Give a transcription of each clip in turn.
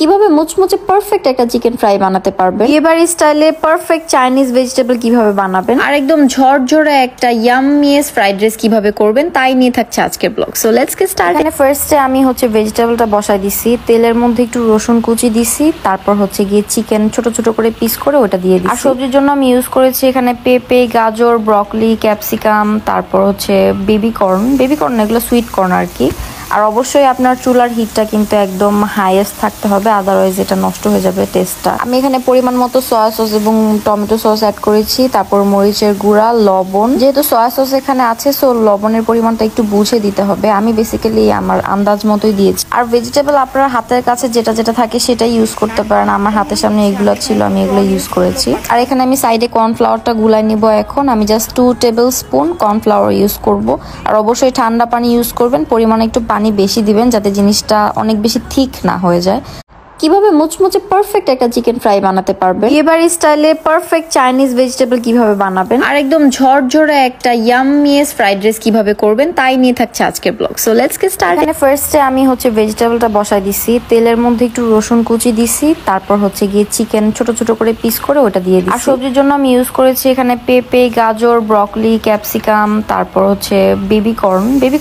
কিভাবে মুচমুচে পারফেক্ট একটা চিকেন ফ্রাই বানাতে পারবেন, বিয়েবাড়ি স্টাইলে পারফেক্ট চাইনিজ ভেজিটেবল কিভাবে বানাবেন, আর একদম ঝরঝরে একটা ইয়াম্মিয়েস ফ্রাইড রাইস কিভাবে করবেন তাই নিয়ে থাকছে আজকের blog. So let's get start. এখানে ফার্স্টে আমি ভেজিটেবলটা বসাই দিছি, তেলের মধ্যে একটু রসুন কুচি দিছি, তারপর গিয়ে চিকেন ছোট ছোট করে পিস করে ওটা দিয়ে দিছি। আর সবজির জন্য আমি ইউজ করেছি এখানে পেঁপে, গাজর, ব্রকলি, ক্যাপসিকাম, তারপর বেবি কর্ন এগুলো সুইট কর্ন আর কি। আর অবশ্যই আপনার চুলার হিটটা কিন্তু একদম হাইয়েস্ট থাকতে হবে, আদারওয়াইজ এটা নষ্ট হয়ে যাবে টেস্টটা। আমি এখানে পরিমাণ মতো সয়া সস এবং টমেটো সস অ্যাড করেছি, তারপর মরিচের গুঁড়া, লবণ। যেহেতু সয়া সস এখানে আছে সো লবণের পরিমাণটা একটু বুঝে দিতে হবে। আমি বেসিক্যালি আমার আন্দাজ মতোই দিয়েছি। আর ভেজিটেবল আপনার হাতের কাছে যেটা যেটা থাকে সেটাই ইউজ করতে পারেন। আমার হাতের সামনে এগুলো ছিল, আমি এগুলো ইউজ করেছি। আর এখানে আমি সাইডে কর্নফ্লাওয়ারটা গুলাই নিব। এখন আমি just 2 table spoon cornflour use করব। আর অবশ্যই ঠান্ডা পানি ইউজ করবেন, পরিমাণে একটু পানি বেশি দিবেন যাতে জিনিসটা অনেক বেশি থিক না হয়ে যায়। কিভাবে মুচমুচে পারফেক্ট একটা চিকেন ফ্রাই বানাতে পারবেন, বিয়েবাড়ি স্টাইলে পারফেক্ট চাইনিজ ভেজিটেবল কিভাবে বানাবেন, আর একদম ঝরঝরে একটা ইয়াম্মিয়েস ফ্রাইড রাইস কিভাবে করবেন তাই নিয়ে থাকছে আজকের blog. So let's get start. এখানে ফার্স্টে আমি ভেজিটেবলটা বসাই দিছি, তেলের মধ্যে একটু রসুন কুচি দিছি, তারপর গিয়ে চিকেন ছোট ছোট করে পিস করে ওটা দিয়ে দিছি। আর সবজির জন্য আমি ইউজ করেছি এখানে পেঁপে, গাজর, ব্রকলি, ক্যাপসিকাম, তারপর বেবি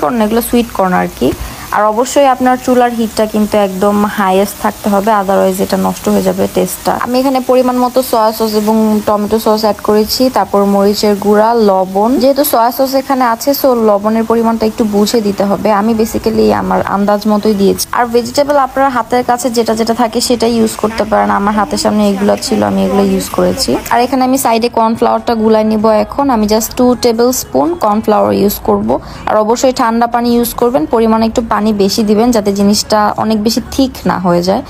কর্ন এগুলো সুইট কর্ন আর কি। আর অবশ্যই আপনার চুলার হিটটা কিন্তু একদম হাইয়েস্ট থাকতে হবে, আদারওয়াইজ এটা নষ্ট হয়ে যাবে টেস্টটা। আমি এখানে পরিমাণ মতো সয়া সস এবং টমেটো সস অ্যাড করেছি, তারপর মরিচের গুঁড়া, লবণ। যেহেতু সয়া সস এখানে আছে সো লবণের পরিমাণটা একটু বুঝে দিতে হবে। আমি বেসিক্যালি আমার আন্দাজ মতোই দিয়েছি। আর ভেজিটেবল আপনার হাতের কাছে যেটা যেটা থাকে সেটাই ইউজ করতে পারেন। আমার হাতের সামনে এগুলো ছিল, আমি এগুলো ইউজ করেছি। আর এখানে আমি সাইডে কর্নফ্লাওয়ারটা গুলাই নিব। এখন আমি just 2 table spoon cornflour use করব। আর অবশ্যই ঠান্ডা পানি ইউজ করবেন, পরিমাণে একটু পানি বেশি দিবেন যাতে জিনিসটা অনেক বেশি থিক না হয়ে যায়।